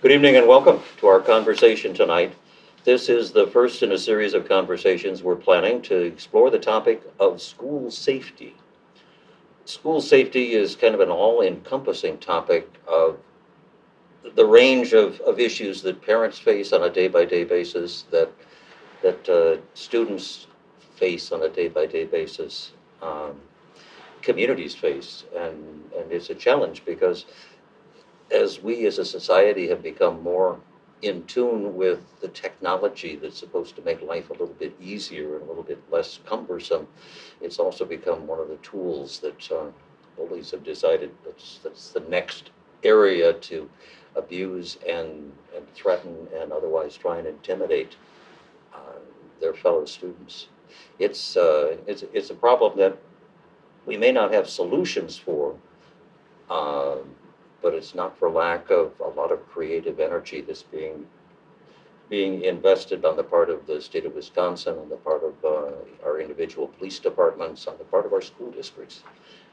Good evening and welcome to our conversation tonight. This is the first in a series of conversations we're planning to explore the topic of school safety. School safety is kind of an all-encompassing topic of the range of issues that parents face on a day-by-day basis, that students face on a day-by-day basis, communities face, and it's a challenge because as we as a society have become more in tune with the technology that's supposed to make life a little bit easier and a little bit less cumbersome, it's also become one of the tools that bullies have decided that's the next area to abuse and threaten and otherwise try and intimidate their fellow students. It's a problem that we may not have solutions for, but it's not for lack of a lot of creative energy that's being invested on the part of the state of Wisconsin, on the part of our individual police departments, on the part of our school districts.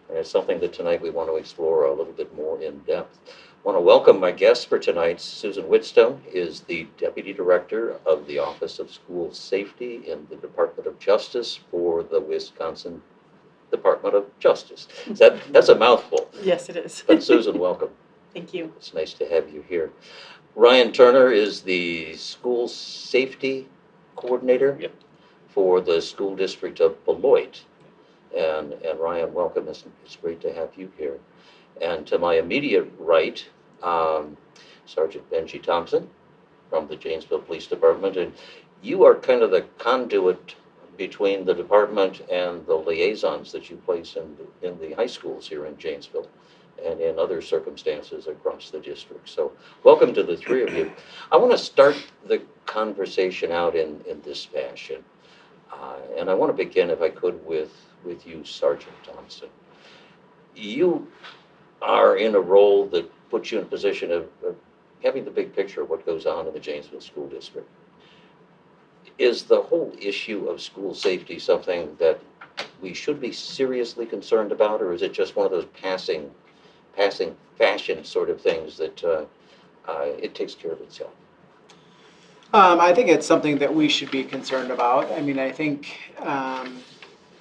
And it's something that tonight we want to explore a little bit more in depth. I want to welcome my guest for tonight. Susan Whitstone is the Deputy Director of the Office of School Safety in the Department of Justice for the Wisconsin Department of Justice. That's a mouthful. Yes, it is. But Susan, welcome. Thank you. It's nice to have you here. Ryan Turner is the School Safety Coordinator for the School District of Beloit. And Ryan, welcome. It's great to have you here. And to my immediate right, Sergeant Benji Thompson from the Janesville Police Department. And you are kind of the conduit between the department and the liaisons that you place in the high schools here in Janesville and in other circumstances across the district. So welcome to the three of you. I want to start the conversation out in this fashion. And I want to begin, if I could, with you, Sergeant Thompson. You are in a role that puts you in a position of having the big picture of what goes on in the Janesville School District. Is the whole issue of school safety something that we should be seriously concerned about, or is it just one of those passing fashion sort of things that it takes care of itself? I think it's something that we should be concerned about. I mean, I think,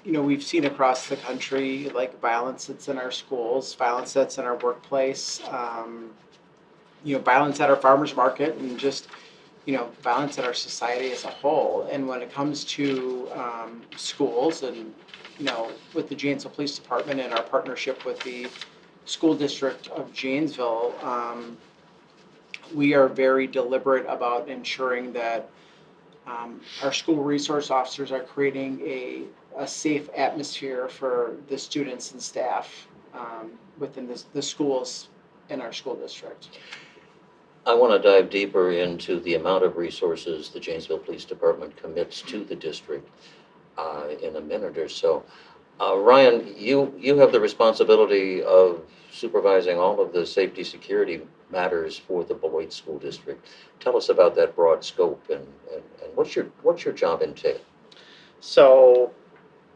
we've seen across the country, like violence that's in our schools, violence that's in our workplace, violence at our farmers market, and just, violence in our society as a whole. And when it comes to schools and, with the Janesville Police Department and our partnership with the School District of Janesville, we are very deliberate about ensuring that our school resource officers are creating a safe atmosphere for the students and staff within the schools in our school district. I want to dive deeper into the amount of resources the Janesville Police Department commits to the district in a minute or so. Ryan, you have the responsibility of supervising all of the safety security matters for the Beloit School District. Tell us about that broad scope and what's your job entail? So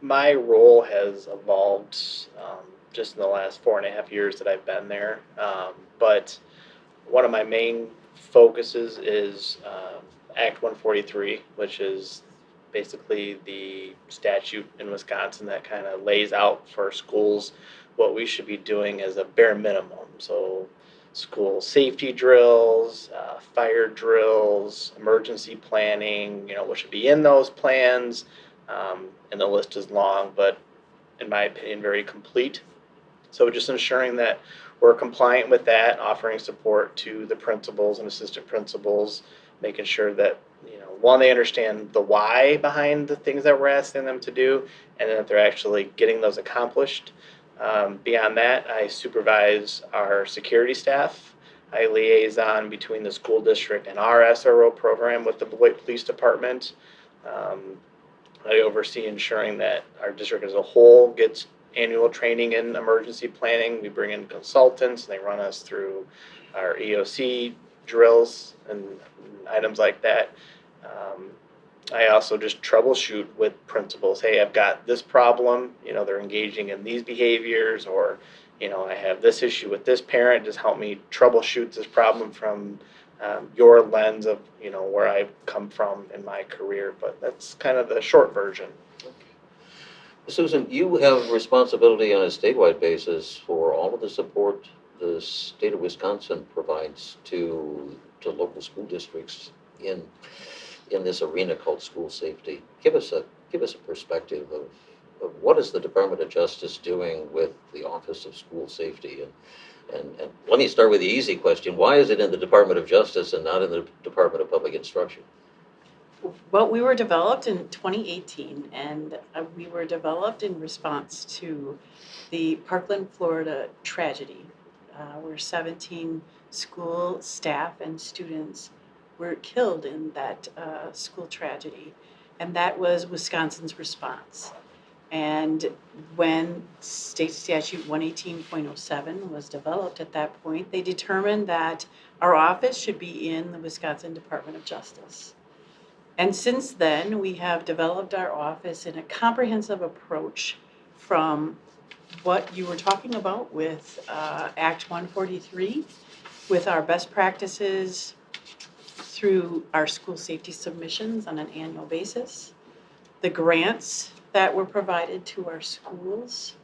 my role has evolved just in the last 4.5 years that I've been there, but one of my main focuses is Act 143, which is basically the statute in Wisconsin that kind of lays out for schools what we should be doing as a bare minimum. So school safety drills, fire drills, emergency planning, what should be in those plans, and the list is long, but in my opinion, very complete. So just ensuring that we're compliant with that, offering support to the principals and assistant principals, making sure that, one, they understand the why behind the things that we're asking them to do, and then that they're actually getting those accomplished. Beyond that, I supervise our security staff. I liaison between the school district and our SRO program with the Beloit Police Department. I oversee ensuring that our district as a whole gets annual training in emergency planning. We bring in consultants, and they run us through our EOC drills and items like that. I also just troubleshoot with principals. Hey, I've got this problem, they're engaging in these behaviors, or, I have this issue with this parent, just help me troubleshoot this problem from your lens of, where I've come from in my career, but that's kind of the short version. Susan, you have responsibility on a statewide basis for all of the support the state of Wisconsin provides to local school districts in this arena called school safety. Give us a perspective of what is the Department of Justice doing with the Office of School Safety, and let me start with the easy question: why is it in the Department of Justice and not in the Department of Public Instruction? Well, we were developed in 2018, and we were developed in response to the Parkland, Florida tragedy, where 17 school staff and students were killed in that school tragedy, and that was Wisconsin's response. And when state statute 118.07 was developed at that point, they determined that our office should be in the Wisconsin Department of Justice. And since then, we have developed our office in a comprehensive approach from what you were talking about with Act 143, with our best practices through our school safety submissions on an annual basis, the grants that were provided to our schools.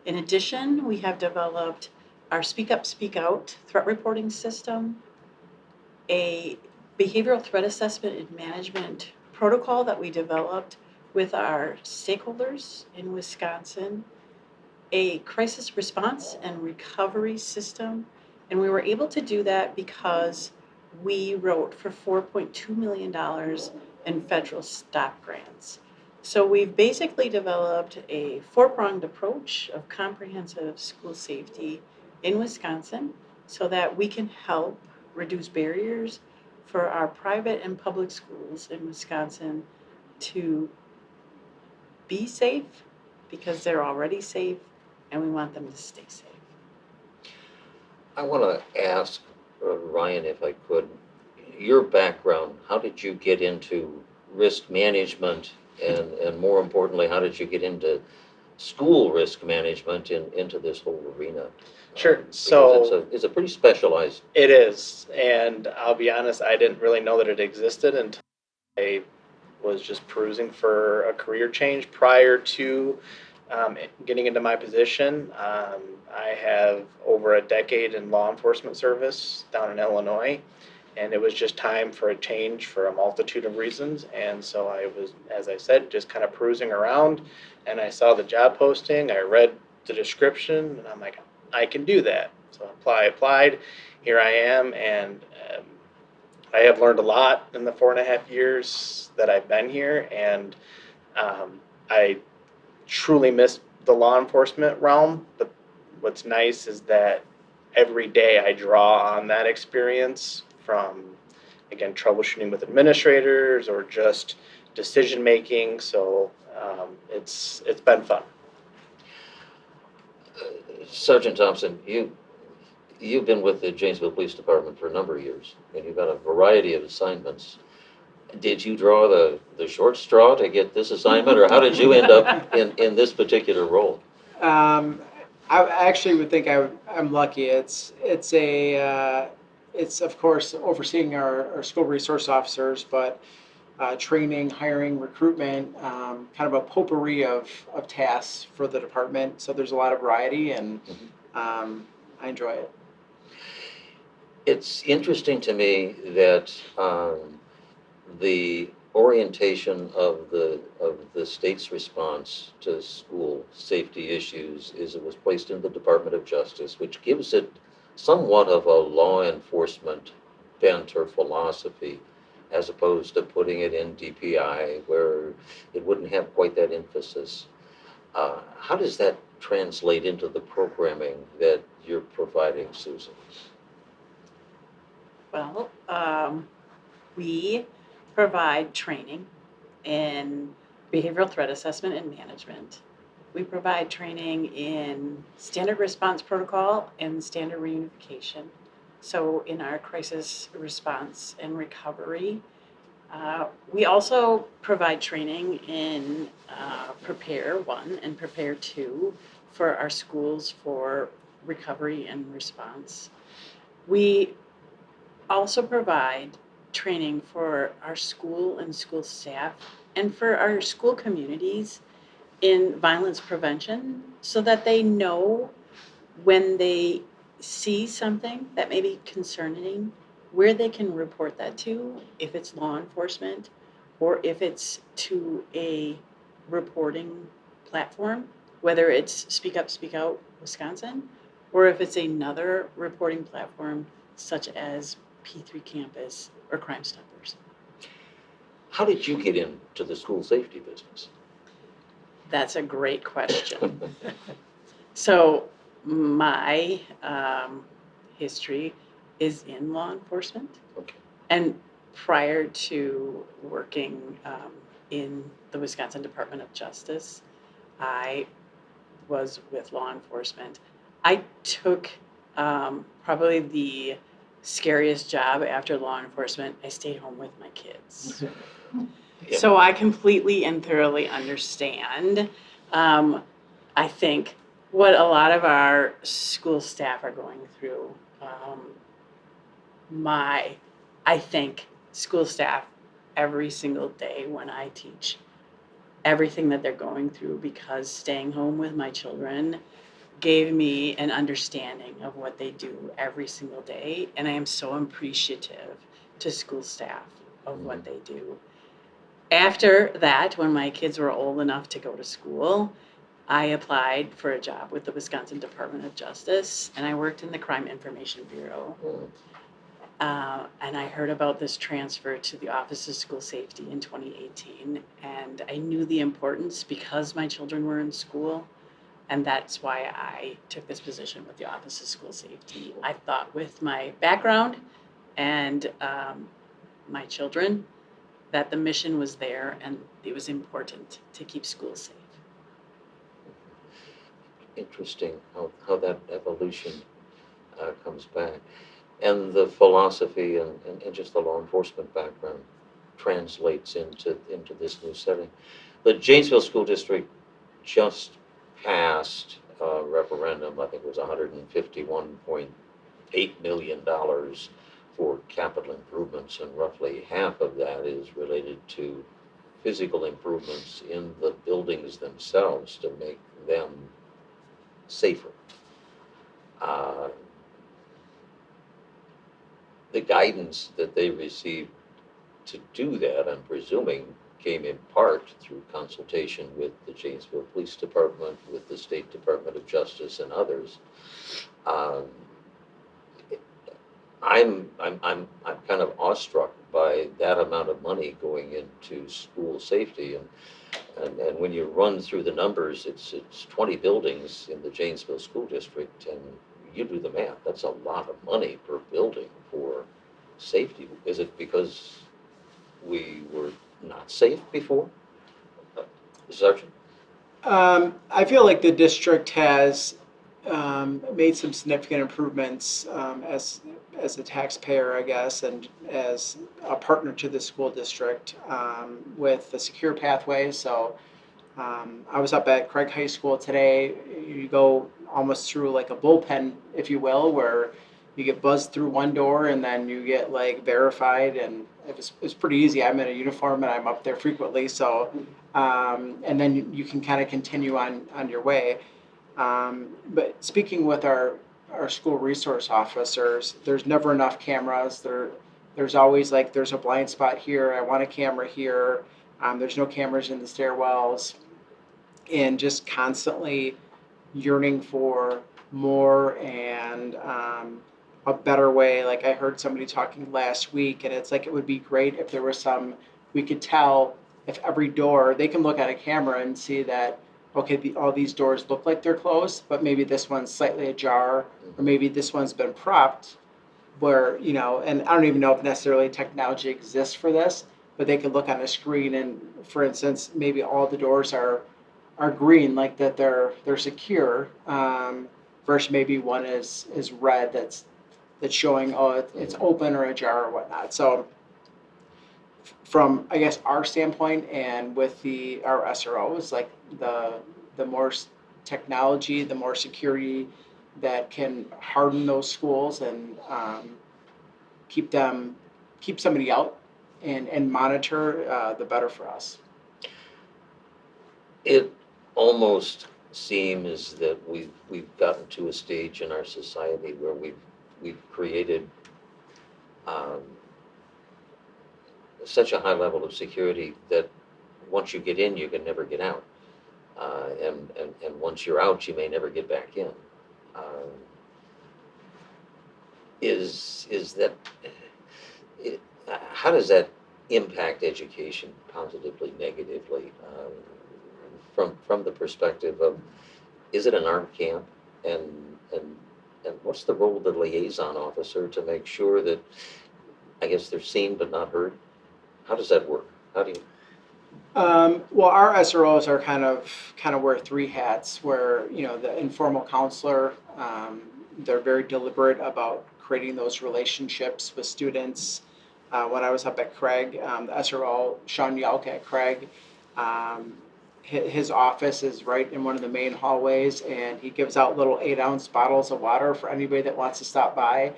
In addition, we have developed our Speak Up, Speak Out threat reporting system, a behavioral threat assessment and management protocol that we developed with our stakeholders in Wisconsin, a crisis response and recovery system. And we were able to do that because we wrote for $4.2 million in federal STOP grants. So we've basically developed a four-pronged approach of comprehensive school safety in Wisconsin so that we can help reduce barriers for our private and public schools in Wisconsin to be safe, because they're already safe and we want them to stay safe. I want to ask Ryan, if I could, your background. How did you get into risk management, and more importantly, how did you get into school risk management into this whole arena? Sure. Because So it's a pretty specialized. it is, and I'll be honest, I didn't really know that it existed until I was just perusing for a career change. Prior to getting into my position, I have over a decade in law enforcement service down in Illinois, and it was just time for a change for a multitude of reasons. And so I was, as I said, just kind of perusing around, and I saw the job posting. I read the description, and I'm like, I can do that. So I applied. Here I am, and I have learned a lot in the 4.5 years that I've been here, and I truly miss the law enforcement realm. But what's nice is that every day I draw on that experience from, again, troubleshooting with administrators or just decision making. So it's been fun. Sergeant Thompson, you've been with the Janesville Police Department for a number of years, and you've got a variety of assignments. Did you draw the short straw to get this assignment, or how did you end up in this particular role? I actually would think I'm lucky. It's of course overseeing our school resource officers, but training, hiring, recruitment, kind of a potpourri of tasks for the department. So there's a lot of variety, and I enjoy it. It's interesting to me that the orientation of the state's response to school safety issues is it was placed in the Department of Justice, which gives it somewhat of a law enforcement bent or philosophy, as opposed to putting it in DPI, where it wouldn't have quite that emphasis. How does that translate into the programming that you're providing, Susan? Well, we provide training in behavioral threat assessment and management. We provide training in standard response protocol and standard reunification. So in our crisis response and recovery, we also provide training in Prepare 1 and Prepare 2 for our schools for recovery and response. We also provide training for our school and school staff and for our school communities in violence prevention so that they know when they see something that may be concerning, where they can report that to, if it's law enforcement or if it's to a reporting platform, whether it's Speak Up, Speak Out Wisconsin, or if it's another reporting platform such as P3 Campus or Crime Stoppers. How did you get into the school safety business? That's a great question. So my history is in law enforcement. Okay. And prior to working in the Wisconsin Department of Justice, I was with law enforcement. I took probably the scariest job after law enforcement. I stayed home with my kids. Yeah. So I completely and thoroughly understand. I think what a lot of our school staff are going through. I thank school staff every single day when I teach everything that they're going through because staying home with my children gave me an understanding of what they do every single day. And I am so appreciative to school staff of what they do. After that, when my kids were old enough to go to school, I applied for a job with the Wisconsin Department of Justice, and I worked in the Crime Information Bureau. And I heard about this transfer to the Office of School Safety in 2018, and I knew the importance because my children were in school, and that's why I took this position with the Office of School Safety. I thought with my background and my children that the mission was there and it was important to keep schools safe. Interesting how that evolution comes back. And the philosophy and just the law enforcement background translates into this new setting. The Janesville School District just passed a referendum, I think it was $151.8 million for capital improvements, and roughly half of that is related to physical improvements in the buildings themselves to make them safer. The guidance that they received to do that, I'm presuming, came in part through consultation with the Janesville Police Department, with the State Department of Justice, and others. I'm kind of awestruck by that amount of money going into school safety, and when you run through the numbers, it's 20 buildings in the Janesville School District, and you do the math. That's a lot of money per building for safety. Is it because we were not safe before, Sergeant? I feel like the district has made some significant improvements as a taxpayer, I guess, and as a partner to the school district with the secure pathway. So I was up at Craig High School today. You go almost through like a bullpen, if you will, where you get buzzed through one door and then you get like verified, and it was pretty easy. I'm in a uniform and I'm up there frequently, so and then you can kind of continue on your way. But speaking with our school resource officers, there's never enough cameras. There's always like there's a blind spot here. I want a camera here. There's no cameras in the stairwells, and just constantly yearning for more and a better way. Like I heard somebody talking last week, and it's like it would be great if there was we could tell if every door, they can look at a camera and see that, okay, all these doors look like they're closed, but maybe this one's slightly ajar, or maybe this one's been propped where, and I don't even know if necessarily technology exists for this, but they could look on a screen and, for instance, maybe all the doors are green, like that they're secure, versus maybe one is red that's showing, it's open or ajar or whatnot. So from, I guess, our standpoint and with our SROs, like the more technology, the more security that can harden those schools and keep somebody out and monitor, the better for us. It almost seems that we've gotten to a stage in our society where we've created such a high level of security that once you get in, you can never get out. And once you're out, you may never get back in. Is that, how does that impact education positively, negatively, from the perspective of, is it an armed camp? And what's the role of the liaison officer to make sure that, I guess, they're seen but not heard? How does that work? How do you? Well, our SROs are kind of wear three hats. Where the informal counselor, they're very deliberate about creating those relationships with students. When I was up at Craig, the SRO Sean Yelk at Craig, his office is right in one of the main hallways, and he gives out little 8-ounce bottles of water for anybody that wants to stop by.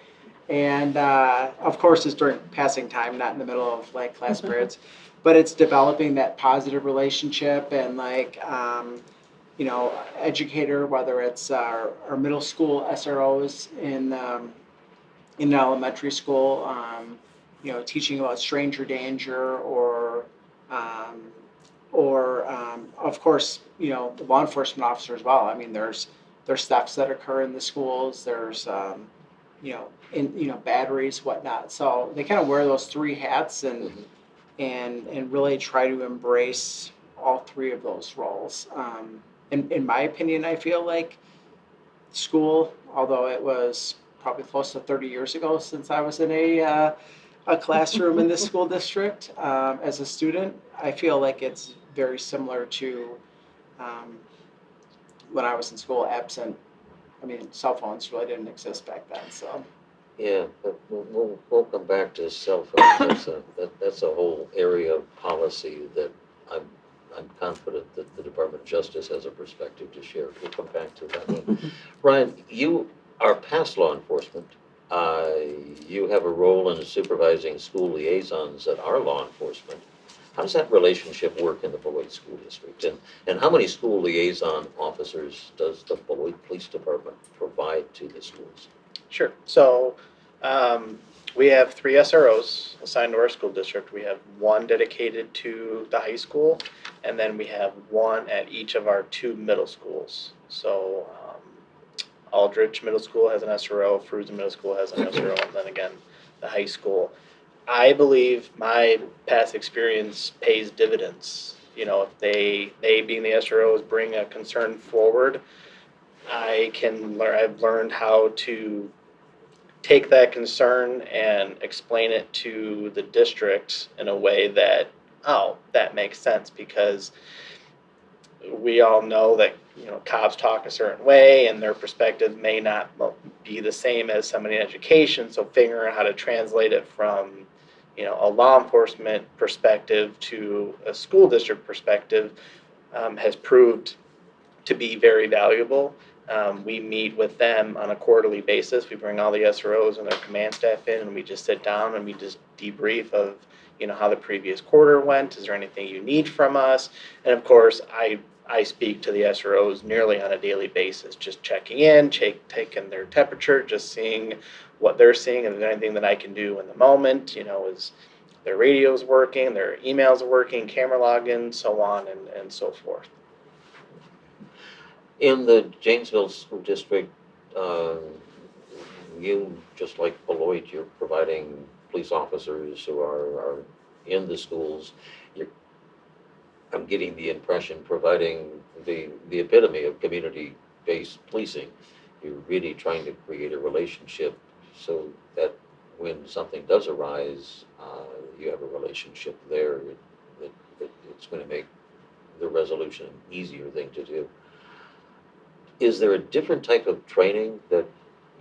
And of course, it's during passing time, not in the middle of like class periods. But it's developing that positive relationship and educator, whether it's our middle school SROs in elementary school, teaching about stranger danger or of course, the law enforcement officer as well. I mean, there's thefts that occur in the schools. There's batteries, whatnot. So they kind of wear those three hats and really try to embrace all three of those roles. In my opinion, I feel like school, although it was probably close to 30 years ago since I was in a classroom in this school district as a student, I feel like it's very similar to when I was in school, absent. I mean, cell phones really didn't exist back then, so. Yeah, but we'll come back to cell phones. That's a whole area of policy that I'm confident that the Department of Justice has a perspective to share. We'll come back to that one. Ryan, you are past law enforcement. You have a role in supervising school liaisons that are law enforcement. How does that relationship work in the Beloit School District? And how many school liaison officers does the Beloit Police Department provide to the schools? Sure. So we have 3 SROs assigned to our school district. We have 1 dedicated to the high school, and then we have 1 at each of our 2 middle schools. So Aldrich Middle School has an SRO, Fruza Middle School has an SRO, and then again, the high school. I believe my past experience pays dividends. If they being the SROs bring a concern forward, I've learned how to take that concern and explain it to the district in a way that, that makes sense, because we all know that cops talk a certain way and their perspective may not be the same as somebody in education. So figuring out how to translate it from a law enforcement perspective to a school district perspective has proved to be very valuable. We meet with them on a quarterly basis. We bring all the SROs and their command staff in, and we just sit down and we just debrief of how the previous quarter went. Is there anything you need from us? And of course, I speak to the SROs nearly on a daily basis, just checking in, taking their temperature, just seeing what they're seeing, and if there's anything that I can do in the moment. Is their radios working, their emails are working, camera login, so on and so forth. In the Janesville School District, you, just like Beloit, you're providing police officers who are in the schools. I'm getting the impression providing the epitome of community-based policing. You're really trying to create a relationship so that when something does arise, you have a relationship there that it's going to make the resolution an easier thing to do. Is there a different type of training that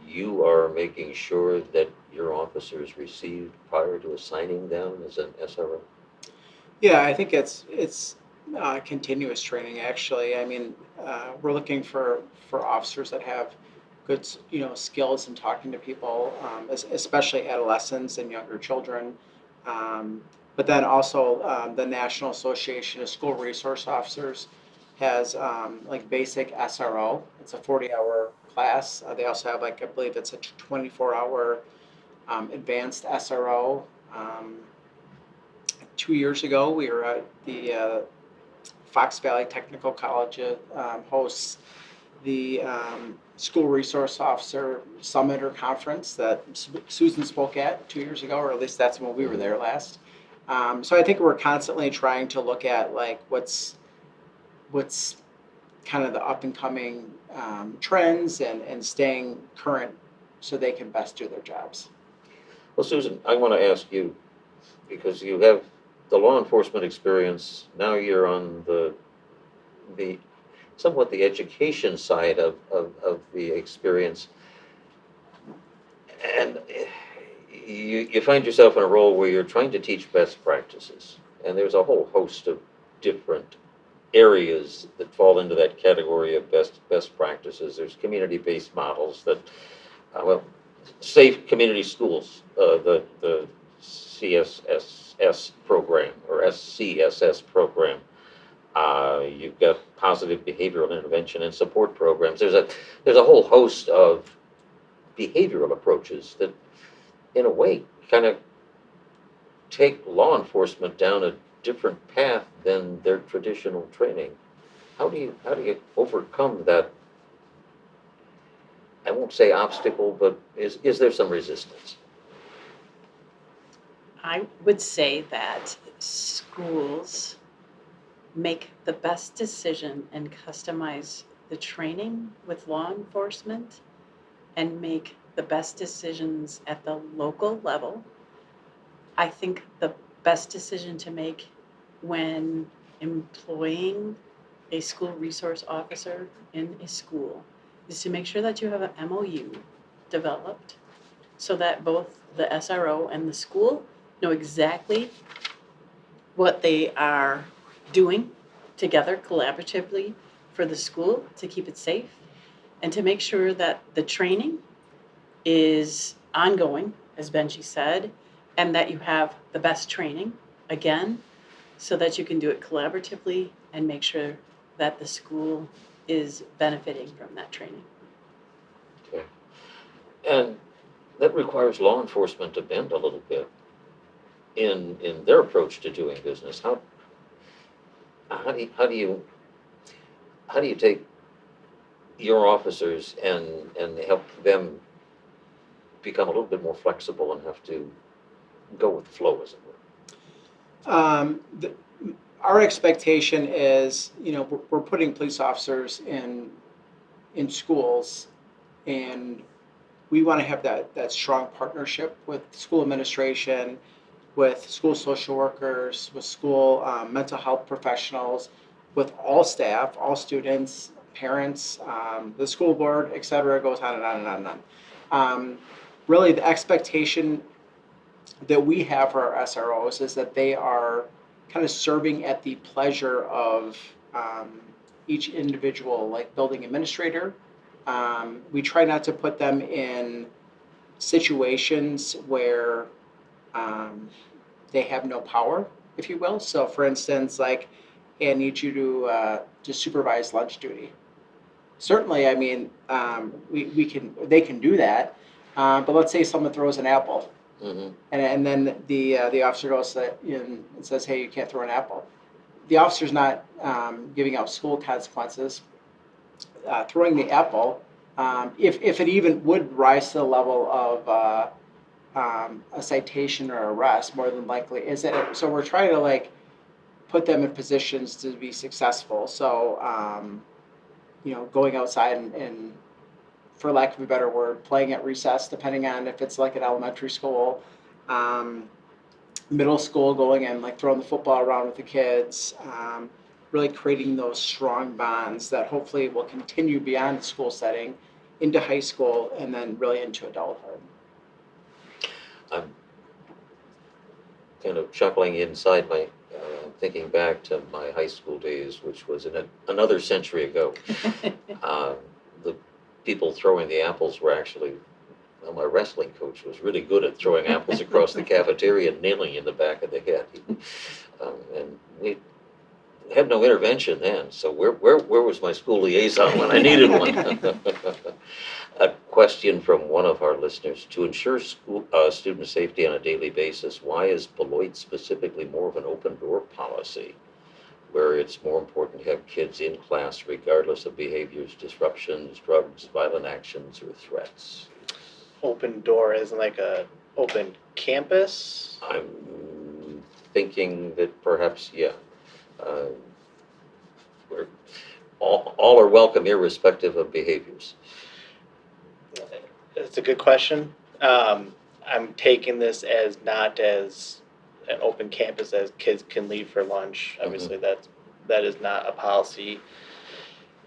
you are making sure that your officers received prior to assigning them as an SRO? Yeah, I think it's continuous training, actually. I mean, we're looking for officers that have good, skills in talking to people, especially adolescents and younger children. But then also the National Association of School Resource Officers has like basic SRO. It's a 40-hour class. They also have I believe it's a 24-hour advanced SRO. 2 years ago, we were at the Fox Valley Technical College hosts the School Resource Officer Summit or Conference that Susan spoke at 2 years ago, or at least that's when we were there last. So I think we're constantly trying to look at like what's kind of the up and coming trends and staying current so they can best do their jobs. Well, Susan, I want to ask you, because you have the law enforcement experience, now you're on the somewhat the education side of the experience, and you find yourself in a role where you're trying to teach best practices, and there's a whole host of different areas that fall into that category of best practices. There's community-based models that, safe community schools, the CSSS program or SCSS program. You've got positive behavioral intervention and support programs. There's a whole host of behavioral approaches that, in a way, kind of take law enforcement down a different path than their traditional training. How do you overcome that? I won't say obstacle, but is there some resistance? I would say that schools make the best decision and customize the training with law enforcement and make the best decisions at the local level. I think the best decision to make when employing a school resource officer in a school is to make sure that you have an MOU developed so that both the SRO and the school know exactly what they are doing together collaboratively for the school to keep it safe, and to make sure that the training is ongoing, as Benji said, and that you have the best training, again, so that you can do it collaboratively and make sure that the school is benefiting from that training. Okay. And that requires law enforcement to bend a little bit in their approach to doing business. How do you take your officers and help them become a little bit more flexible and have to go with the flow, as it were? Our expectation is, we're putting police officers in schools, and we want to have that strong partnership with school administration, with school social workers, with school mental health professionals, with all staff, all students, parents, the school board, et cetera, goes on and on and on and on. Really, the expectation that we have for our SROs is that they are kind of serving at the pleasure of each individual, like building administrator. We try not to put them in situations where they have no power, if you will. So, for instance, like, hey, I need you to supervise lunch duty. Certainly, I mean, they can do that. But let's say someone throws an apple. Mm-hmm. And then the officer goes and says, hey, you can't throw an apple. The officer's not giving out school consequences. Throwing the apple, if it even would rise to the level of a citation or arrest, more than likely is that. So we're trying to put them in positions to be successful. So going outside and for lack of a better word, playing at recess, depending on if it's like an elementary school, middle school, going and throwing the football around with the kids, really creating those strong bonds that hopefully will continue beyond the school setting into high school and then really into adulthood. I'm kind of chuckling inside my, thinking back to my high school days, which was in another century ago. people throwing the apples were actually, well, my wrestling coach was really good at throwing apples across the cafeteria and nailing you in the back of the head. And we had no intervention then, so where was my school liaison when I needed one? A question from one of our listeners: to ensure student safety on a daily basis, why is Beloit specifically more of an open door policy, where it's more important to have kids in class regardless of behaviors, disruptions, drugs, violent actions, or threats? Open door as in like a open campus? I'm thinking that perhaps, yeah, where all are welcome irrespective of behaviors. It's a good question. I'm taking this as not as an open campus as kids can leave for lunch. Obviously, that is not a policy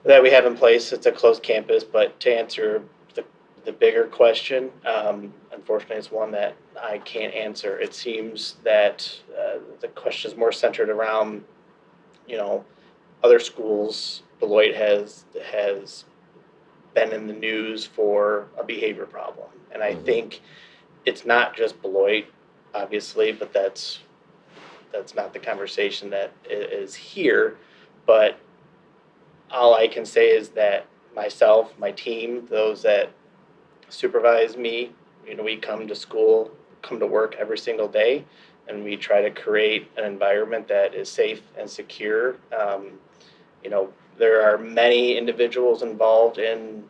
that we have in place. It's a closed campus. But to answer the bigger question, unfortunately, it's one that I can't answer. It seems that the question is more centered around, other schools. Beloit has been in the news for a behavior problem, and I think it's not just Beloit, obviously, but that's not the conversation that is here. But all I can say is that myself, my team, those that supervise me, we come to school, come to work every single day, and we try to create an environment that is safe and secure. There are many individuals involved in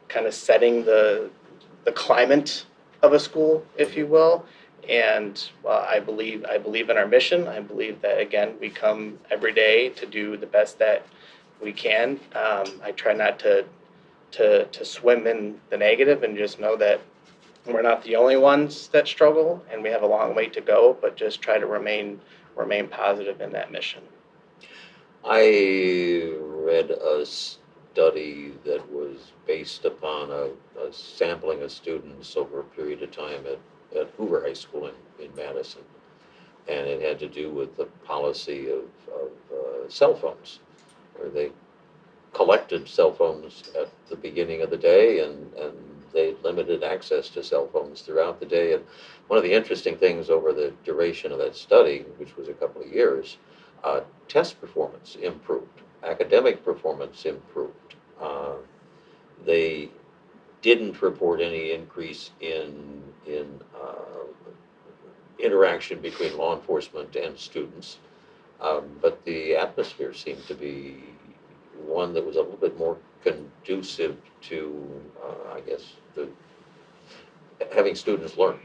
kind of setting the climate of a school, if you will. And I believe in our mission. I believe that, again, we come every day to do the best that we can. I try not to swim in the negative, and just know that we're not the only ones that struggle, and we have a long way to go, but just try to remain positive in that mission. I read a study that was based upon a sampling of students over a period of time at Hoover High School in Madison. And it had to do with the policy of cell phones, where they collected cell phones at the beginning of the day, and they limited access to cell phones throughout the day. And one of the interesting things over the duration of that study, which was a couple of years, test performance improved, academic performance improved. They didn't report any increase in interaction between law enforcement and students, but the atmosphere seemed to be one that was a little bit more conducive to, I guess, having students learn.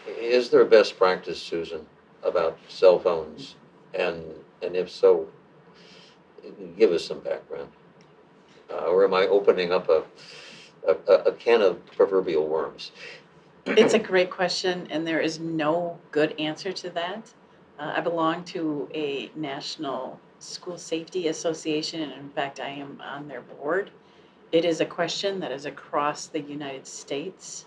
Is there a best practice, Susan, about cell phones? And if so, give us some background. Or am I opening up a can of proverbial worms? It's a great question, and there is no good answer to that. I belong to a national school safety association, and in fact, I am on their board. It is a question that is across the United States.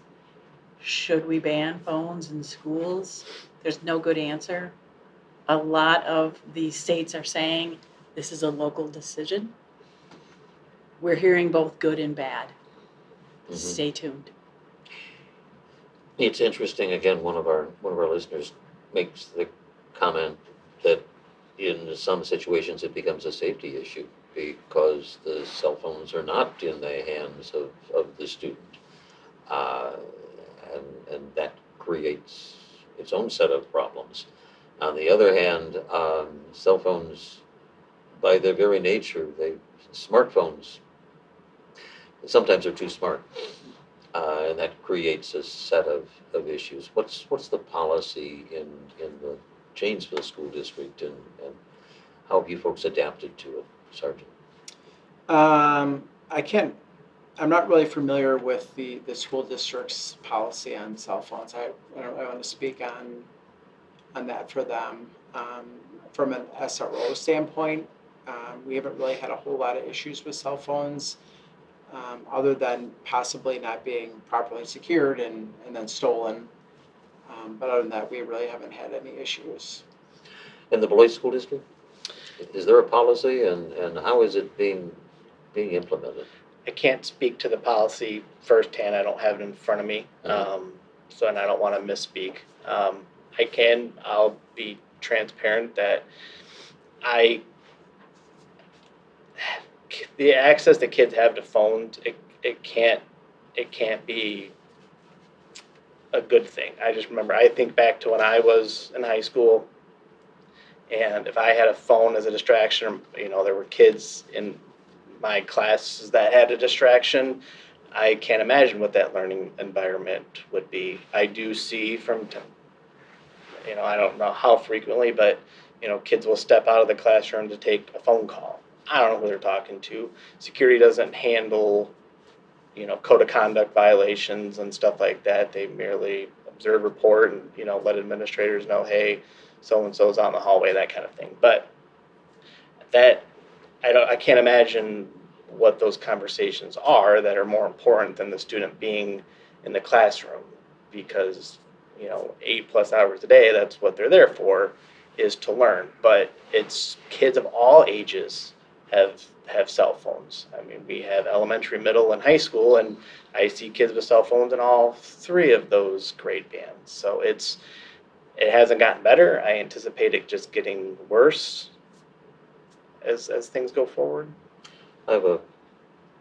Should we ban phones in schools? There's no good answer. A lot of the states are saying this is a local decision. We're hearing both good and bad. Stay tuned. It's interesting. Again, one of our listeners makes the comment that in some situations it becomes a safety issue because the cell phones are not in the hands of the student, and that creates its own set of problems. On the other hand, cell phones, by their very nature, smartphones sometimes are too smart, and that creates a set of issues. What's the policy in the Janesville School District, and how have you folks adapted to it, Sergeant? I'm not really familiar with the school district's policy on cell phones. I want to speak on that for them. From an SRO standpoint, we haven't really had a whole lot of issues with cell phones, other than possibly not being properly secured and then stolen. But other than that, we really haven't had any issues. In the Beloit School District, is there a policy, and how is it being being implemented? I can't speak to the policy firsthand. I don't have it in front of me. And I don't want to misspeak. I'll be transparent that the access that kids have to phones, it can't be a good thing. I think back to when I was in high school, and if I had a phone as a distraction, there were kids in my classes that had a distraction. I can't imagine what that learning environment would be. I do see I don't know how frequently, but kids will step out of the classroom to take a phone call. I don't know who they're talking to. Security doesn't handle, code of conduct violations and stuff like that. They merely observe, report, and let administrators know, hey, so and so's on the hallway, that kind of thing. But I can't imagine what those conversations are that are more important than the student being in the classroom, because 8+ hours a day, that's what they're there for, is to learn. But it's kids of all ages have cell phones. I mean, we have elementary, middle, and high school, and I see kids with cell phones in all 3 of those grade bands. So it hasn't gotten better. I anticipate it just getting worse as things go forward. I have a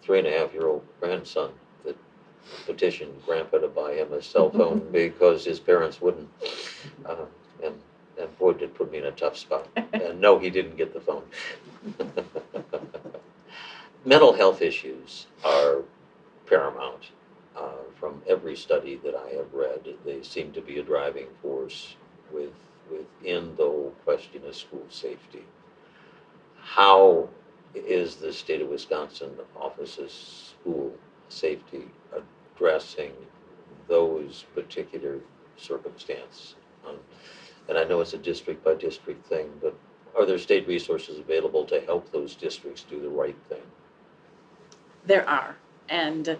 3.5-year-old grandson that petitioned Grandpa to buy him a cell phone because his parents wouldn't. And boy, did it put me in a tough spot. And no, he didn't get the phone. Mental health issues are paramount. From every study that I have read, they seem to be a driving force within the whole question of school safety. How is the state of Wisconsin Office of School Safety addressing those particular circumstances? And I know it's a district by district thing, but are there state resources available to help those districts do the right thing? There are. And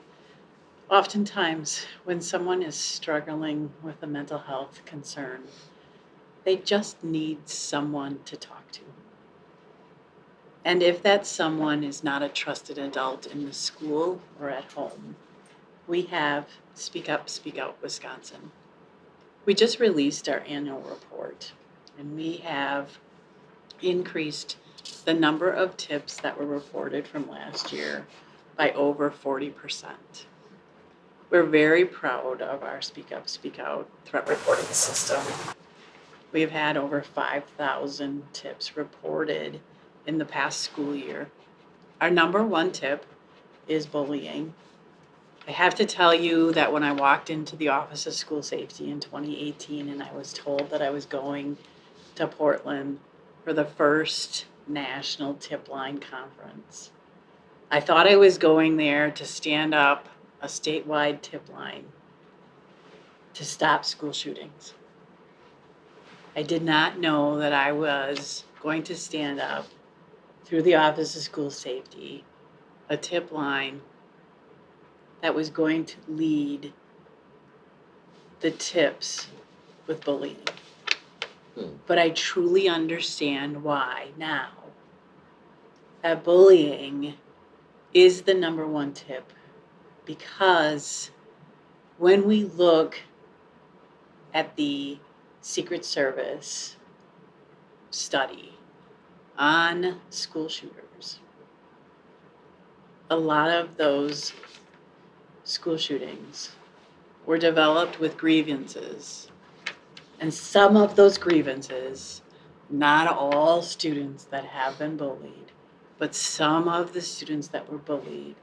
oftentimes when someone is struggling with a mental health concern, they just need someone to talk to. And if that someone is not a trusted adult in the school or at home, we have Speak Up, Speak Out Wisconsin. We just released our annual report, and we have increased the number of tips that were reported from last year by over 40%. We're very proud of our Speak Up, Speak Out threat reporting system. We've had over 5,000 tips reported in the past school year. Our number 1 tip is bullying. I have to tell you that when I walked into the Office of School Safety in 2018 and I was told that I was going to Portland for the first National Tip Line Conference, I thought I was going there to stand up a statewide tip line to stop school shootings. I did not know that I was going to stand up through the Office of School Safety a tip line that was going to lead the tips with bullying. But I truly understand why now. That bullying is the number 1 tip, because when we look at the Secret Service study on school shooters, a lot of those school shootings were developed with grievances. And some of those grievances, not all students that have been bullied, but some of the students that were bullied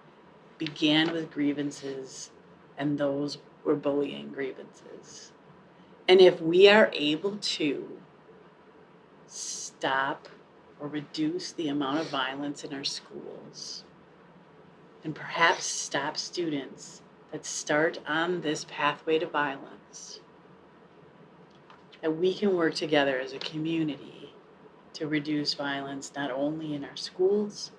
began with grievances, and those were bullying grievances. And if we are able to stop or reduce the amount of violence in our schools, and perhaps stop students that start on this pathway to violence, that we can work together as a community to reduce violence not only in our schools,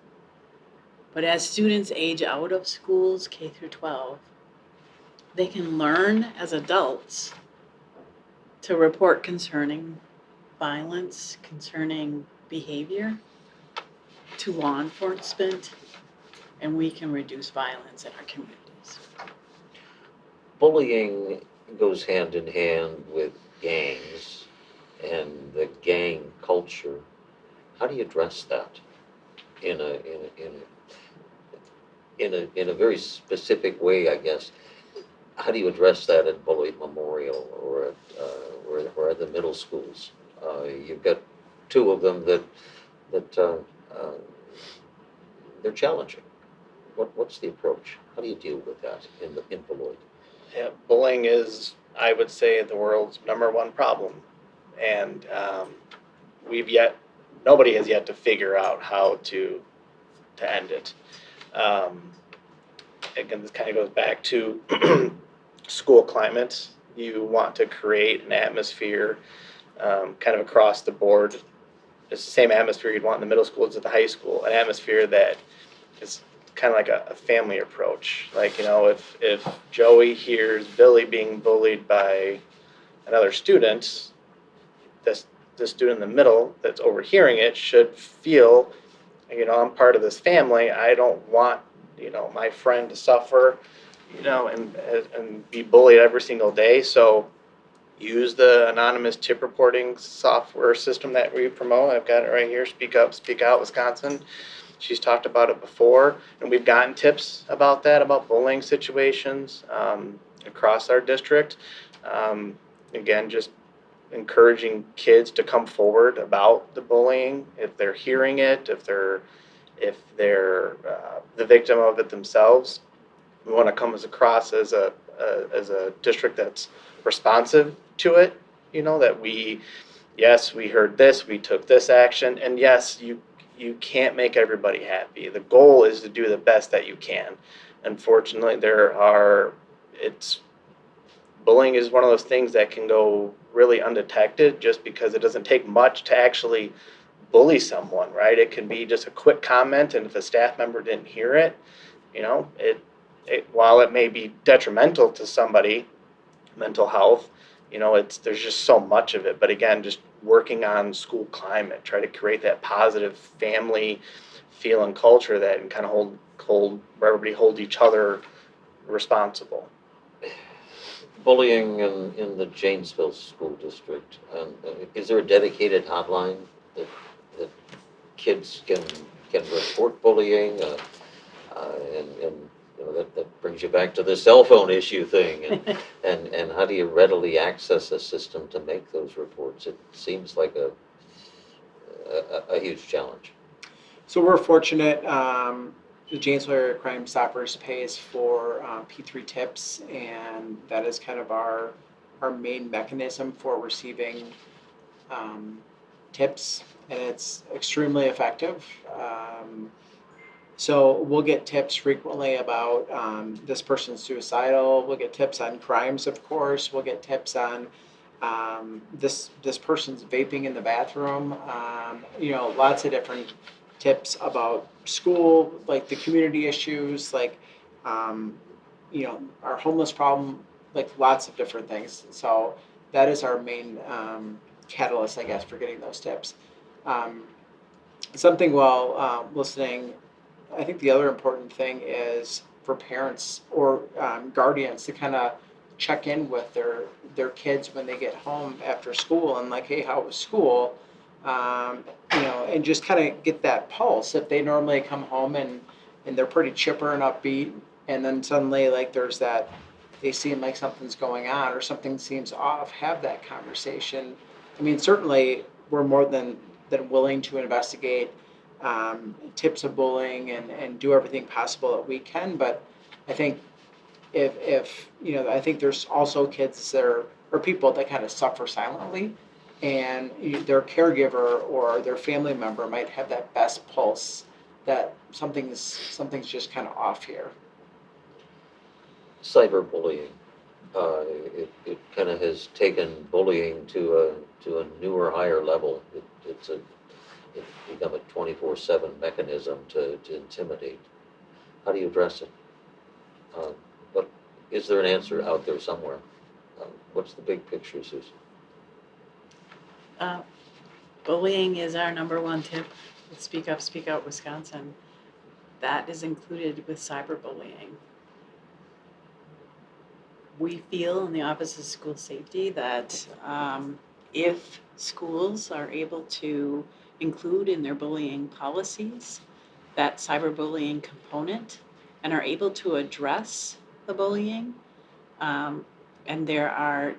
but as students age out of schools, K through 12, they can learn as adults to report concerning violence, concerning behavior to law enforcement, and we can reduce violence in our communities. Bullying goes hand in hand with gangs and the gang culture. How do you address that in a very specific way, I guess? How do you address that at Beloit Memorial or at the middle schools? You've got two of them that they're challenging. What's the approach? How do you deal with that in Beloit? Yeah, bullying is, I would say, the world's #1 problem, and nobody has yet to figure out how to end it. Again, this kind of goes back to school climate. You want to create an atmosphere kind of across the board. It's the same atmosphere you'd want in the middle school as at the high school, an atmosphere that is kind of like a family approach. Like, if Joey hears Billy being bullied by another student, the student in the middle that's overhearing it should feel, I'm part of this family. I don't want, my friend to suffer, and be bullied every single day. So use the anonymous tip reporting software system that we promote. I've got it right here, Speak Up, Speak Out, Wisconsin. She's talked about it before, and we've gotten tips about that, about bullying situations across our district. Again, just encouraging kids to come forward about the bullying if they're hearing it, if they're the victim of it themselves. We want to come across as a district that's responsive to it. That yes, we heard this, we took this action, and yes, you can't make everybody happy. The goal is to do the best that you can. Unfortunately, bullying is one of those things that can go really undetected just because it doesn't take much to actually bully someone, right? It can be just a quick comment, and if a staff member didn't hear it, while it may be detrimental to somebody, mental health, there's just so much of it. But again, just working on school climate, try to create that positive family feel and culture that and kind of hold where everybody holds each other responsible. Bullying in the Janesville school district, is there a dedicated hotline that kids can report bullying? That brings you back to the cell phone issue thing, and how do you readily access a system to make those reports? It seems like a huge challenge. So we're fortunate. The Janesville Area Crime Stoppers pays for P3 tips, and that is kind of our main mechanism for receiving tips, and it's extremely effective. So we'll get tips frequently about this person's suicidal. We'll get tips on crimes, of course. We'll get tips on this person's vaping in the bathroom. Lots of different tips about school, like the community issues, like our homeless problem, like lots of different things. So that is our main catalyst, I guess, for getting those tips. Something while listening, I think the other important thing is for parents or guardians to kind of check in with their kids when they get home after school and like, hey, how was school? And just kind of get that pulse. If they normally come home and they're pretty chipper and upbeat, and then suddenly like there's that, they seem like something's going on or something seems off, have that conversation. I mean, certainly we're more than willing to investigate tips of bullying and do everything possible that we can. But I think I think there's also kids that or people that kind of suffer silently, and their caregiver or their family member might have that best pulse that something's just kind of off here. Cyberbullying, it kind of has taken bullying to a newer, higher level. It's become a 24/7 mechanism to intimidate. How do you address it? But is there an answer out there somewhere? What's the big picture, Susan? Bullying is our #1 tip with Speak Up, Speak Out, Wisconsin. that is included with cyberbullying. We feel in the Office of School Safety that if schools are able to include in their bullying policies that cyberbullying component and are able to address the bullying, and there are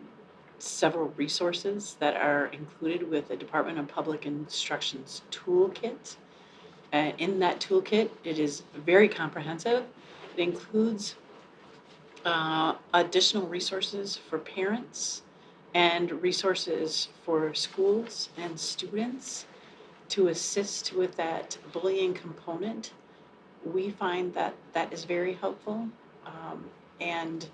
several resources that are included with the Department of Public Instruction's toolkit. In that toolkit, it is very comprehensive. It includes additional resources for parents and resources for schools and students to assist with that bullying component. We find that that is very helpful, and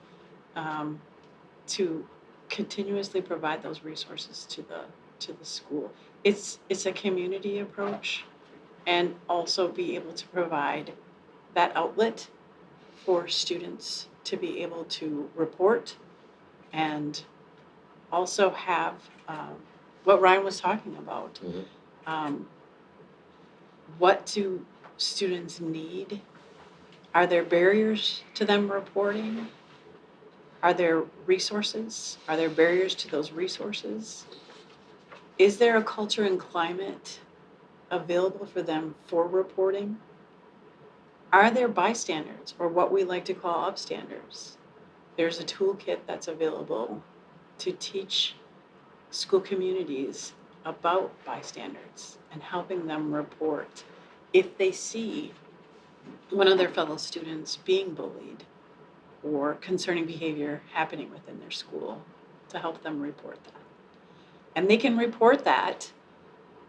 to continuously provide those resources to the school. It's a community approach, and also be able to provide that outlet for students to be able to report, and also have what Ryan was talking about. What do students need? Are there barriers to them reporting? Are there resources? Are there barriers to those resources? Is there a culture and climate available for them for reporting? Are there bystanders, or what we like to call upstanders? There's a toolkit that's available to teach school communities about bystanders and helping them report if they see one of their fellow students being bullied or concerning behavior happening within their school, to help them report that. And they can report that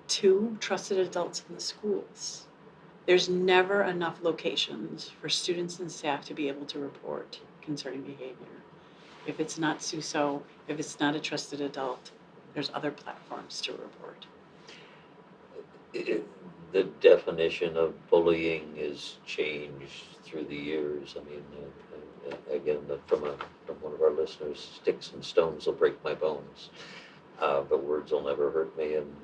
to trusted adults in the schools. There's never enough locations for students and staff to be able to report concerning behavior. If it's not SUSO, if it's not a trusted adult, there's other platforms to report. The definition of bullying is changed through the years. I mean, again, from one of our listeners, sticks and stones will break my bones, but words will never hurt me. And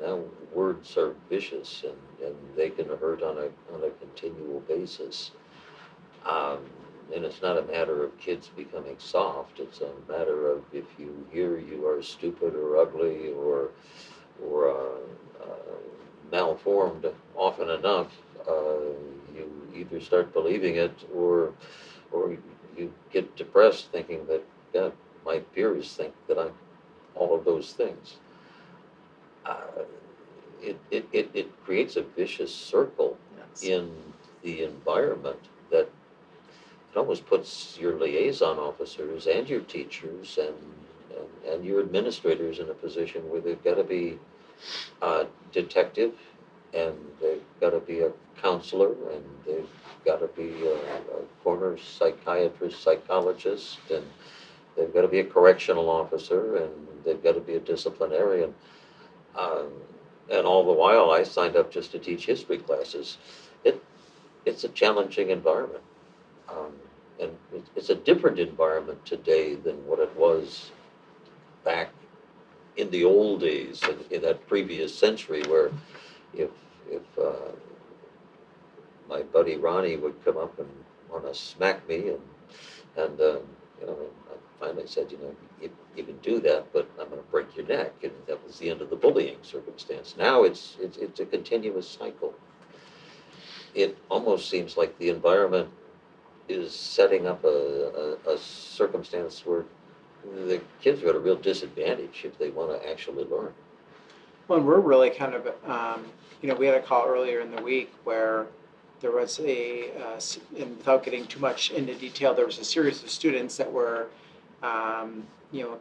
now words are vicious, and they can hurt on a continual basis. And it's not a matter of kids becoming soft. It's a matter of, if you hear you are stupid or ugly or malformed often enough, you either start believing it or you get depressed thinking that, God, my peers think that I'm all of those things. It creates a vicious circle in the environment that it almost puts your liaison officers and your teachers and your administrators in a position where they've got to be a detective, and they've got to be a counselor, and they've got to be a corner psychiatrist, psychologist, and they've got to be a correctional officer, and they've got to be a disciplinarian. And all the while, I signed up just to teach history classes. It's a challenging environment. And it's a different environment today than what it was back in the old days, in that previous century, where if my buddy Ronnie would come up and want to smack me, and I finally said, you can do that, but I'm going to break your neck, and that was the end of the bullying circumstance. Now it's a continuous cycle. It almost seems like the environment is setting up a circumstance where the kids are at a real disadvantage if they want to actually learn. Well, and we're really kind of, we had a call earlier in the week where there was and without getting too much into detail, there was a series of students that were,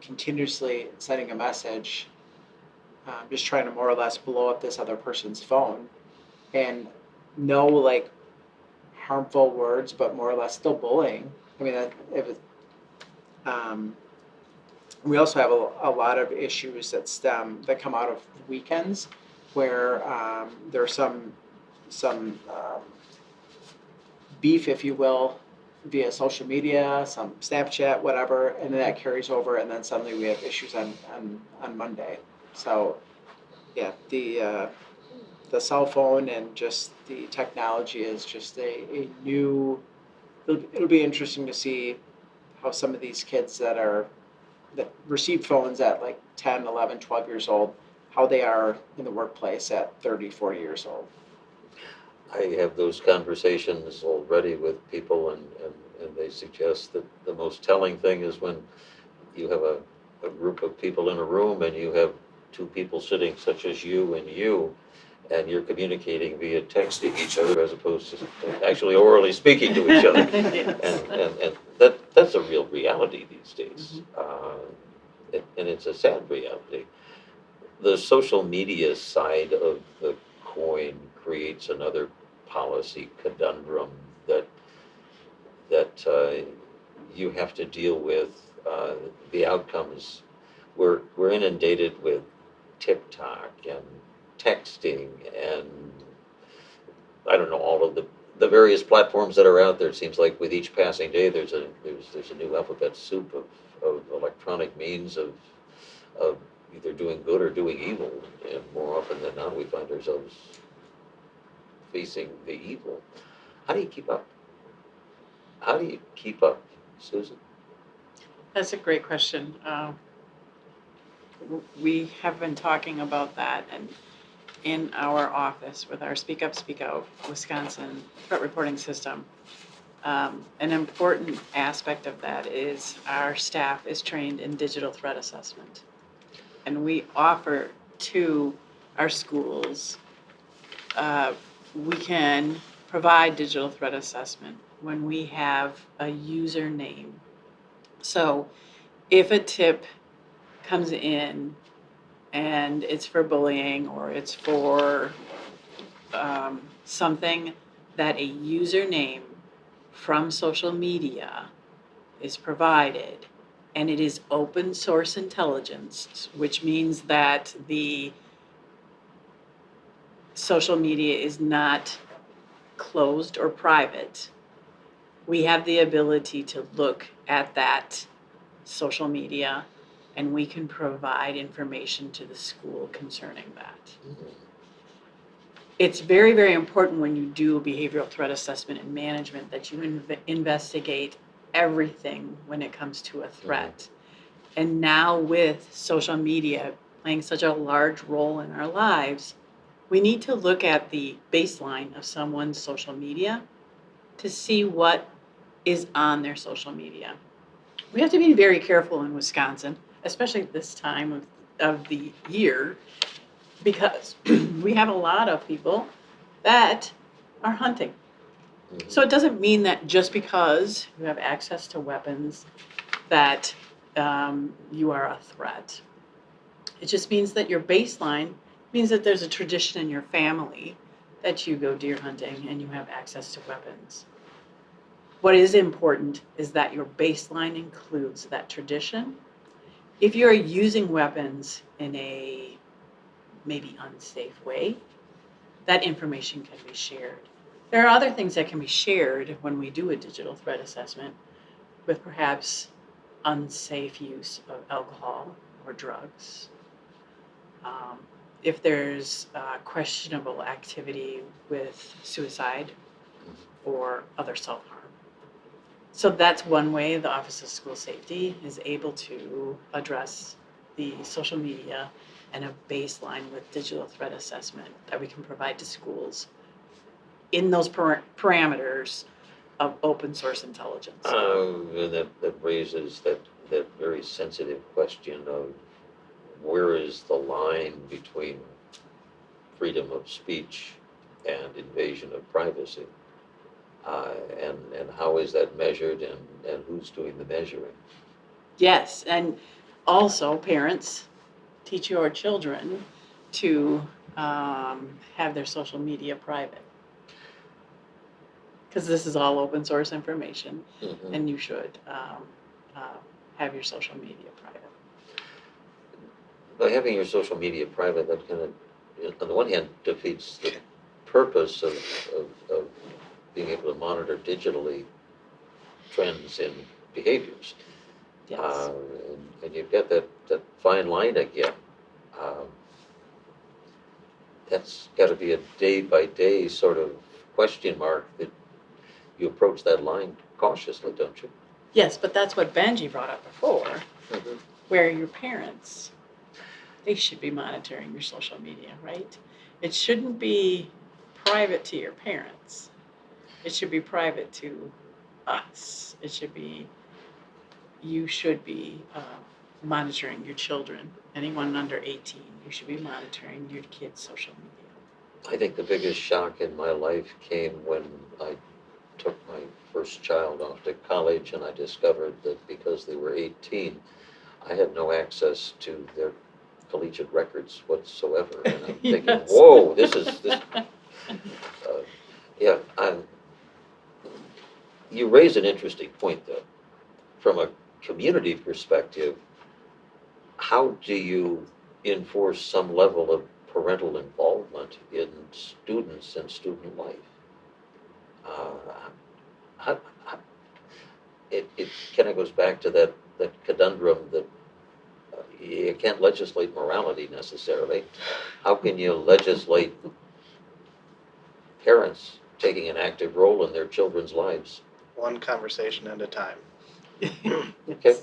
continuously sending a message, just trying to more or less blow up this other person's phone, and no harmful words, but more or less still bullying. I mean, we also have a lot of issues that come out of weekends, where there's some beef, if you will, via social media, some Snapchat, whatever, and then that carries over, and then suddenly we have issues on Monday. So, yeah, the the cell phone and just the technology is just a new, it'll be interesting to see how some of these kids that receive phones at like 10, 11, 12 years old, how they are in the workplace at 30, 40 years old. I have those conversations already with people, and they suggest that the most telling thing is when you have a group of people in a room and you have two people sitting such as you, and you're communicating via texting each other as opposed to actually orally speaking to each other. Yes. And that's a real reality these days. And it's a sad reality. The social media side of the coin creates another policy conundrum that you have to deal with. The outcomes. We're inundated with TikTok and texting and I don't know, all of the various platforms that are out there. It seems like with each passing day there's a new alphabet soup of electronic means of either doing good or doing evil, and more often than not we find ourselves facing the evil. How do you keep up? How do you keep up, Susan? That's a great question. We have been talking about that, and in our office with our Speak Up, Speak Out Wisconsin threat reporting system, an important aspect of that is our staff is trained in digital threat assessment. And we offer to our schools, we can provide digital threat assessment when we have a username. So if a tip comes in and it's for bullying or it's for something that a username from social media is provided, and it is open source intelligence, which means that the social media is not closed or private, we have the ability to look at that social media and we can provide information to the school concerning that. It's very, very important when you do behavioral threat assessment and management that you investigate everything when it comes to a threat. And now with social media playing such a large role in our lives, we need to look at the baseline of someone's social media to see what is on their social media. We have to be very careful in Wisconsin, especially this time of the year, because we have a lot of people that are hunting. So it doesn't mean that just because you have access to weapons that you are a threat. It just means that your baseline means that there's a tradition in your family that you go deer hunting and you have access to weapons. What is important is that your baseline includes that tradition. If you're using weapons in a maybe unsafe way, that information can be shared. There are other things that can be shared when we do a digital threat assessment with perhaps unsafe use of alcohol or drugs. If there's questionable activity with suicide or other self-harm. So that's one way the Office of School Safety is able to address the social media and a baseline with digital threat assessment that we can provide to schools in those parameters of open source intelligence. And that raises that very sensitive question of where is the line between freedom of speech and invasion of privacy? And how is that measured, and who's doing the measuring? Yes, and also parents teach your children to have their social media private. Because this is all open source information, and you should have your social media private. By having your social media private, that kind of, on the one hand, defeats the purpose of being able to monitor digitally trends in behaviors. Yes. And you've got that fine line again. that's got to be a day-by-day sort of question mark that you approach that line cautiously, don't you? Yes, but that's what Benji brought up before, Mhm. where your parents, they should be monitoring your social media, right? It shouldn't be private to your parents. It should be private to us. You should be monitoring your children. Anyone under 18, you should be monitoring your kids' social media. I think the biggest shock in my life came when I took my first child off to college and I discovered that because they were 18, I had no access to their collegiate records whatsoever. And I'm thinking, Yes. whoa, yeah, you raise an interesting point though. From a community perspective, how do you enforce some level of parental involvement in students and student life? Uh, how, it kind of goes back to that conundrum that you can't legislate morality necessarily. How can you legislate parents taking an active role in their children's lives? One conversation at a time. Okay.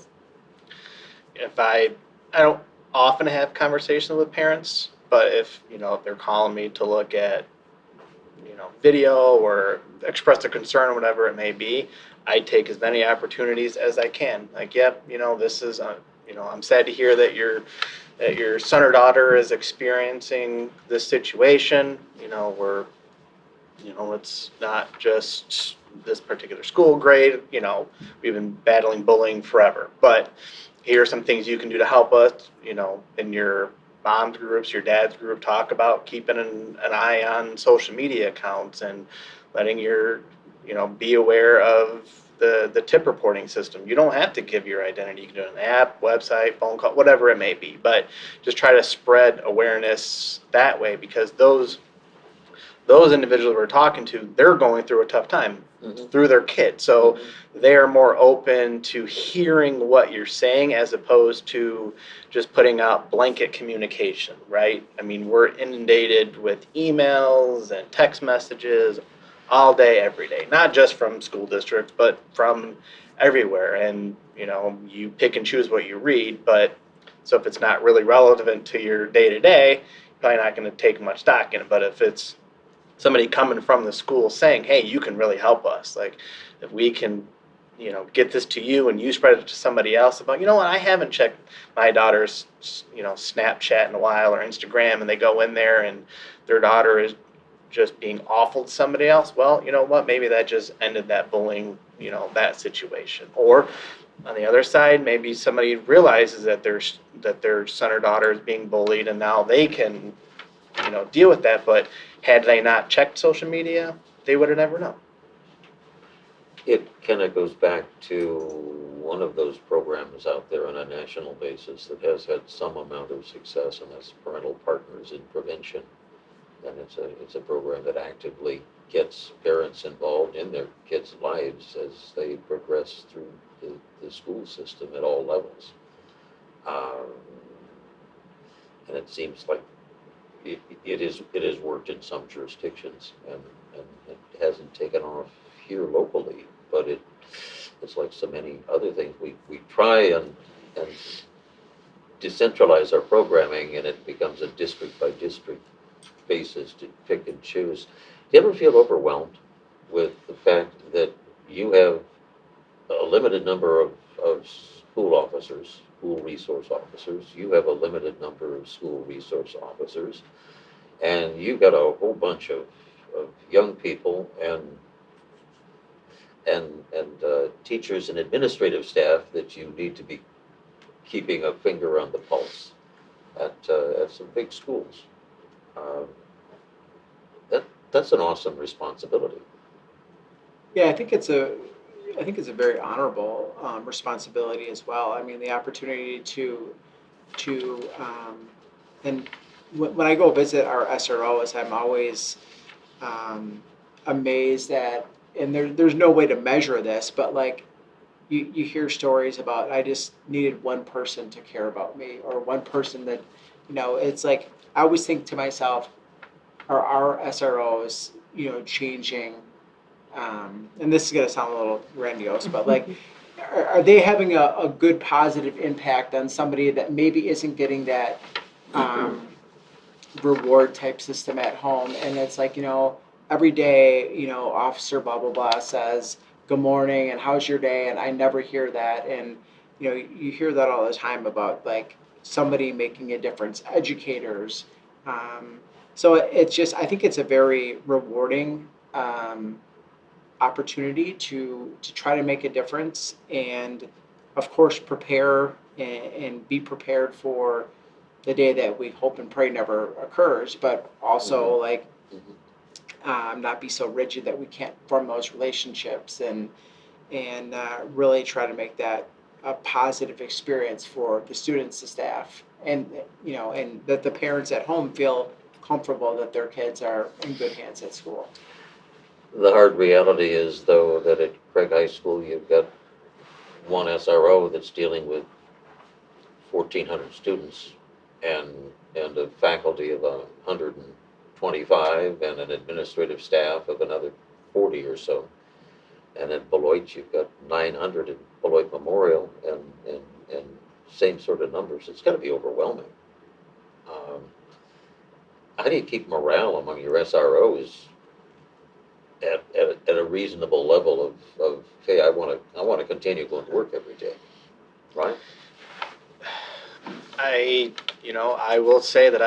If I don't often have conversations with parents, but if they're calling me to look at video or express a concern or whatever it may be, I take as many opportunities as I can. Like, yep, this is I'm sad to hear that your son or daughter is experiencing this situation. It's not just this particular school grade. We've been battling bullying forever, but here are some things you can do to help us, in your mom's groups, your dad's group, talk about keeping an eye on social media accounts and letting be aware of the tip reporting system. You don't have to give your identity. You can do it on an app, website, phone call, whatever it may be, but just try to spread awareness that way, because those individuals we're talking to, they're going through a tough time through their kid. So they're more open to hearing what you're saying as opposed to just putting out blanket communication, right? I mean, we're inundated with emails and text messages all day, every day, not just from school districts, but from everywhere. And, you pick and choose what you read, but so if it's not really relevant to your day-to-day, you're probably not going to take much stock in it. But if it's somebody coming from the school saying, hey, you can really help us. Like, if we can, get this to you and you spread it to somebody else about, what, I haven't checked my daughter's, Snapchat in a while or Instagram, and they go in there and their daughter is just being awful to somebody else. Well, you know what, maybe that just ended that bullying, that situation. Or on the other side, maybe somebody realizes that their son or daughter is being bullied and now they can deal with that, but had they not checked social media, they would have never known. It kind of goes back to one of those programs out there on a national basis that has had some amount of success, and that's Parental Partners in Prevention. And it's a program that actively gets parents involved in their kids' lives as they progress through the school system at all levels. And it seems like it has worked in some jurisdictions, and it hasn't taken off here locally, but it's like so many other things. We try and decentralize our programming, and it becomes a district by district basis to pick and choose. Do you ever feel overwhelmed with the fact that you have a limited number of school officers, school resource officers, you have a limited number of school resource officers, and you've got a whole bunch of young people and teachers and administrative staff that you need to be keeping a finger on the pulse at some big schools. That's an awesome responsibility. Yeah, I think it's a very honorable responsibility as well. I mean, the opportunity to and when I go visit our SROs, I'm always amazed at, and there's no way to measure this, but like you hear stories about, I just needed one person to care about me, or one person that, it's like, I always think to myself, are our SROs, changing, and this is gonna sound a little grandiose, but like, are they having a good positive impact on somebody that maybe isn't getting that reward type system at home? And it's like, every day, officer blah, blah, blah says, good morning, and how's your day? And I never hear that. And, you hear that all the time about like somebody making a difference, educators. So it's just, I think it's a very rewarding opportunity to try to make a difference, and of course prepare and be prepared for the day that we hope and pray never occurs, but also like not be so rigid that we can't form those relationships, and really try to make that a positive experience for the students, the staff, and and that the parents at home feel comfortable that their kids are in good hands at school. The hard reality is, though, that at Craig High School, you've got one SRO that's dealing with 1,400 students and a faculty of 125 and an administrative staff of another 40 or so. And at Beloit, you've got 900 at Beloit Memorial and same sort of numbers. It's going to be overwhelming. How do you keep morale among your SROs at a reasonable level of hey, I want to continue going to work every day, right? I will say that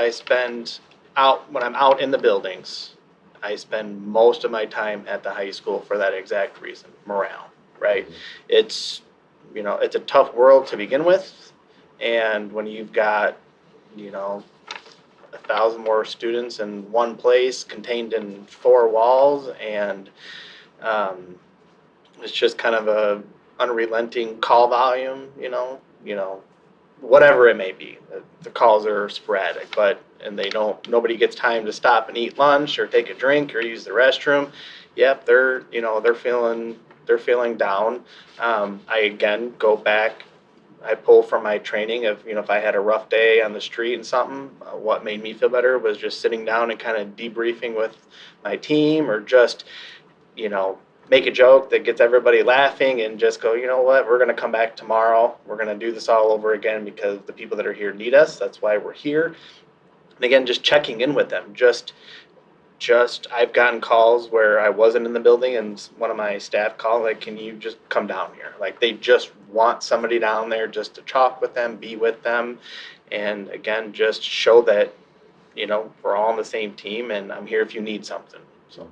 when I'm out in the buildings, I spend most of my time at the high school for that exact reason, morale, right? Mm-hmm. It's a tough world to begin with, and when you've got 1,000 more students in one place contained in 4 walls, and it's just kind of a unrelenting call volume, whatever it may be. The calls are sporadic, and nobody gets time to stop and eat lunch or take a drink or use the restroom. Yep, they're feeling down. I again go back. I pull from my training of, if I had a rough day on the street and something, what made me feel better was just sitting down and kind of debriefing with my team, or just, make a joke that gets everybody laughing and just go, you know what, we're going to come back tomorrow. We're going to do this all over again because the people that are here need us. That's why we're here. And again, just checking in with them. Just I've gotten calls where I wasn't in the building and one of my staff called, like, can you just come down here? Like, they just want somebody down there just to talk with them, be with them. And again, just show that, we're all on the same team and I'm here if you need something. So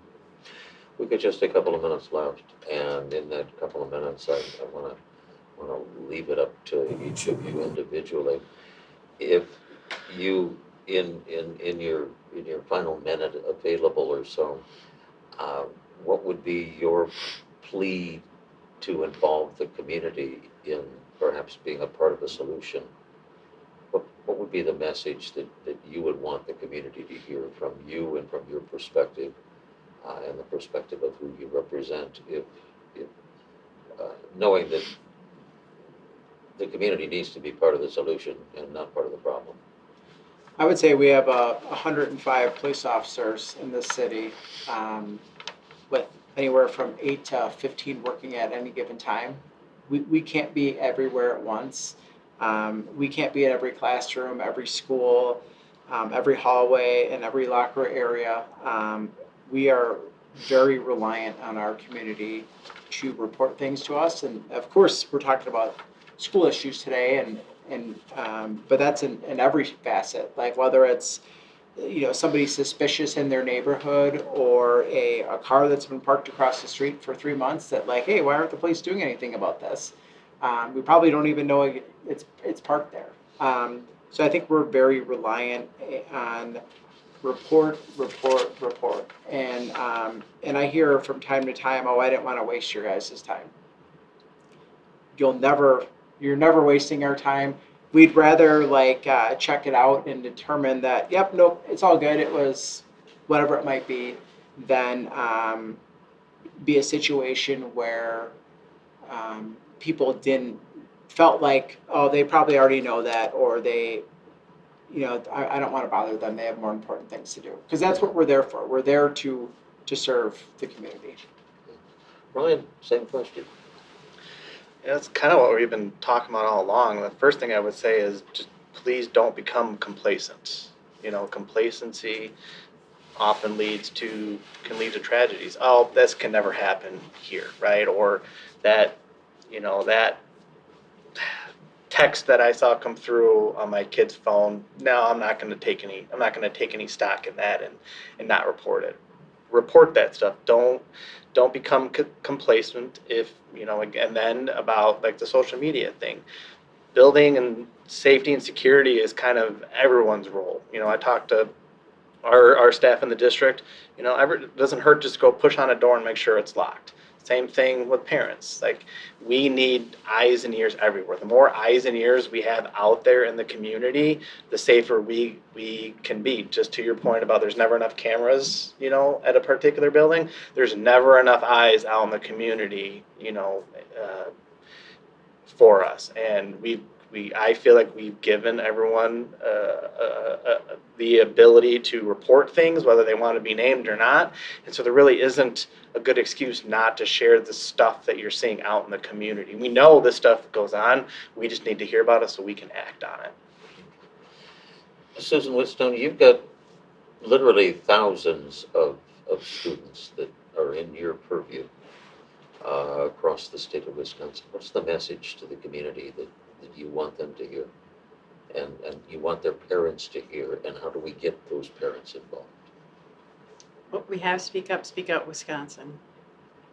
We got just a couple of minutes left, and in that couple of minutes, I want to leave it up to each of you individually. If you in your final minute available or so, what would be your plea to involve the community in perhaps being a part of the solution? What would be the message that you would want the community to hear from you and from your perspective, and the perspective of who you represent, if knowing that the community needs to be part of the solution and not part of the problem? I would say we have 105 police officers in this city, with anywhere from 8 to 15 working at any given time. We can't be everywhere at once. We can't be in every classroom, every school, every hallway, and every locker area. We are very reliant on our community to report things to us, and of course, we're talking about school issues today, but that's in every facet. Like whether it's somebody suspicious in their neighborhood, or a car that's been parked across the street for 3 months that like, hey, why aren't the police doing anything about this? We probably don't even know it's parked there. So I think we're very reliant on report, and I hear from time to time, oh, I didn't want to waste your guys' time. You're never wasting our time. We'd rather check it out and determine that, yep, nope, it's all good. It was whatever it might be, than be a situation where people felt like, oh, they probably already know that, or they I don't want to bother them. They have more important things to do. Because that's what we're there for. We're there to serve the community. Ryan, same question. Yeah, that's kind of what we've been talking about all along. The first thing I would say is just please don't become complacent. Complacency often can lead to tragedies. Oh, this can never happen here, right? Or that, that text that I saw come through on my kid's phone. No, I'm not going to take any stock in that and not report it. Report that stuff. Don't become complacent. And then about like the social media thing, building and safety and security is kind of everyone's role. I talked to our staff in the district. It doesn't hurt just to go push on a door and make sure it's locked. Same thing with parents. Like, we need eyes and ears everywhere. The more eyes and ears we have out there in the community, the safer we can be. Just to your point about there's never enough cameras, at a particular building. There's never enough eyes out in the community, for us. And I feel like we've given everyone the ability to report things, whether they want to be named or not. And so there really isn't a good excuse not to share the stuff that you're seeing out in the community. We know this stuff goes on. We just need to hear about it so we can act on it. Susan Whitstone, you've got literally thousands of students that are in your purview across the state of Wisconsin. What's the message to the community that you want them to hear and you want their parents to hear, and how do we get those parents involved? Well, we have Speak Out Wisconsin.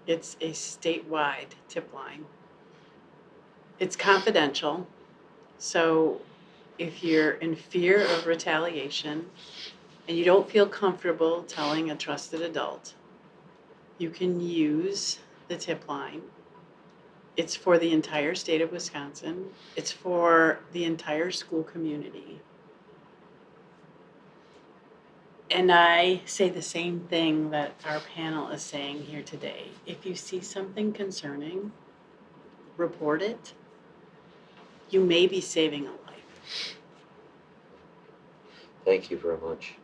It's a statewide tip line. It's confidential, so if you're in fear of retaliation and you don't feel comfortable telling a trusted adult, you can use the tip line. It's for the entire state of Wisconsin. It's for the entire school community. And I say the same thing that our panel is saying here today. If you see something concerning, report it. You may be saving a life. Thank you very much.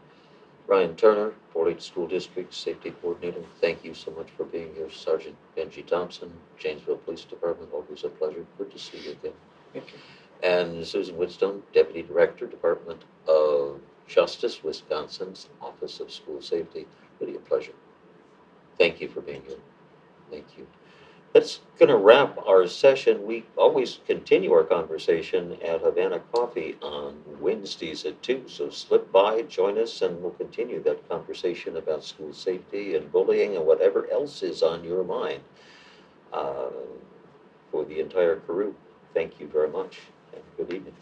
Ryan Turner, Beloit School District Safety Coordinator, thank you so much for being here. Sergeant Benji Thompson, Janesville Police Department, always a pleasure. Good to see you again. Thank you. And Susan Whitstone, Deputy Director, Department of Justice, Wisconsin's Office of School Safety. Really a pleasure. Thank you for being here. Thank you. That's going to wrap our session. We always continue our conversation at Havana Coffee on Wednesdays at 2. So slip by, join us, and we'll continue that conversation about school safety and bullying and whatever else is on your mind. For the entire crew, thank you very much and good evening.